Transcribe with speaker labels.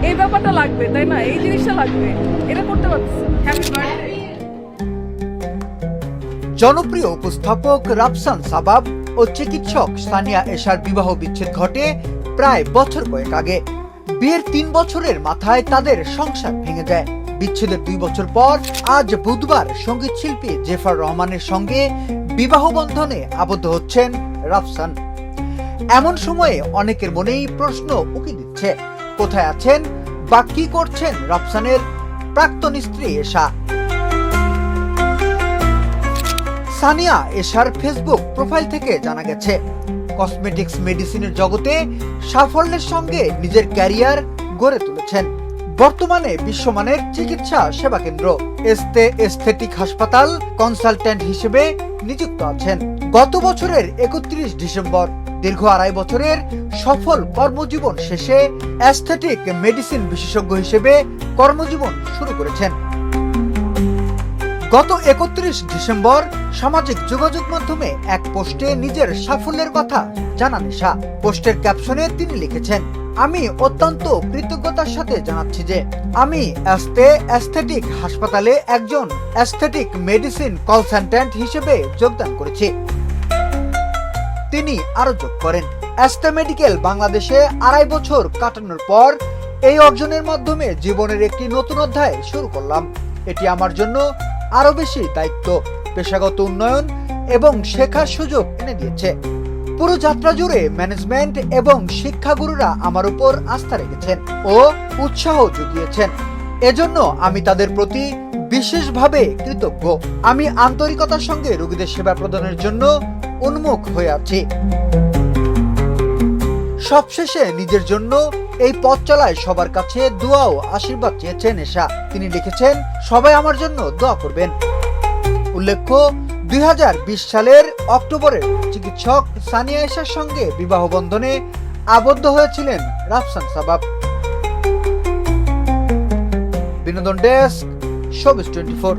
Speaker 1: এই ব্যাপারটা লাগবে, তাই না? এই জিনিসটা লাগবে, এটা করতে পারতেছে। Happy birthday.
Speaker 2: জনপ্রিয় উপস্থাপক রাফসান সাবাব ও চিকিৎসক সানিয়া এশার বিবাহ বিচ্ছেদ ঘটে প্রায় বছর কয়েক আগে। বিয়ের 3 বছরের মাথায় তাদের সংসার ভেঙে যায়। বিচ্ছেদের 2 বছর পর আজ বুধবার সঙ্গীত শিল্পী জেফার রহমানের সঙ্গে বিবাহ বন্ধনে আবদ্ধ হচ্ছেন রাফসান। এমন সময়ে অনেকের মনেই প্রশ্ন উকি দিচ্ছে, কোথায় আছেন বা কি করছেন রাফসানের প্রাক্তন স্ত্রী এশা। সানিয়া এশার ফেসবুক প্রোফাইল থেকে জানা গেছে, কসমেটিক্স মেডিসিনের জগতে সাফল্যের সঙ্গে নিজের ক্যারিয়ার গড়ে তুলেছেন। বর্তমানে বিশ্বমানের চিকিৎসা সেবা কেন্দ্র এস্তে এস্থেটিক হাসপাতাল কনসালট্যান্ট হিসেবে নিযুক্ত আছেন। গত বছরের 31 ডিসেম্বর দীর্ঘ 2.5 বছরের সফল কর্মজীবন শেষে অ্যাস্থেটিক মেডিসিন বিশেষজ্ঞ হিসেবে কর্মজীবন শুরু করেছেন। গত 31 ডিসেম্বর সামাজিক যোগাযোগ মাধ্যমে এক পোস্টে নিজের সাফল্যের কথা জানান এশা। পোস্টের ক্যাপশনে তিনি লিখেছেন, আমি অত্যন্ত কৃতজ্ঞতার সাথে জানাচ্ছি যে আমি অ্যাস্থেটিক হাসপাতালে একজন অ্যাস্থেটিক মেডিসিন কনসালট্যান্ট হিসেবে যোগদান করেছি। তিনি আরো যোগ করেন, অ্যাস্থে মেডিকেল বাংলাদেশে 2.5 বছর কাটানোর পর এই অর্জনের মাধ্যমে জীবনের একটি নতুন অধ্যায় শুরু করলাম। এটি আমার জন্য আরো বেশি দায়িত্ব, পেশাগত উন্নয়ন এবং শেখার সুযোগ এনে দিয়েছে। পুরো যাত্রা জুড়ে ম্যানেজমেন্ট এবং শিক্ষাগুরুরা আমার উপর আস্থা রেখেছেন ও উৎসাহ জুগিয়েছেন। এজন্য আমি তাদের প্রতি বিশেষভাবে কৃতজ্ঞ। আমি আন্তরিকতার সঙ্গে রোগীদের সেবা প্রদানের জন্য উন্মুখ হয়ে আছি। সবশেষে নিজের জন্য এই পথ চলায় সবার কাছে দোয়া ও আশীর্বাদ চেয়েছেন এশা। তিনি লিখেছেন, সবাই আমার জন্য দোয়া করবেন। উল্লেখ্য, 2020 সালের অক্টোবরে চিকিৎসক সানিয়া এশার সঙ্গে বিবাহ বন্ধনে আবদ্ধ হয়েছিলেন রাফসান সাবাব। বিনোদন ডেস্ক, শোবিজ 24।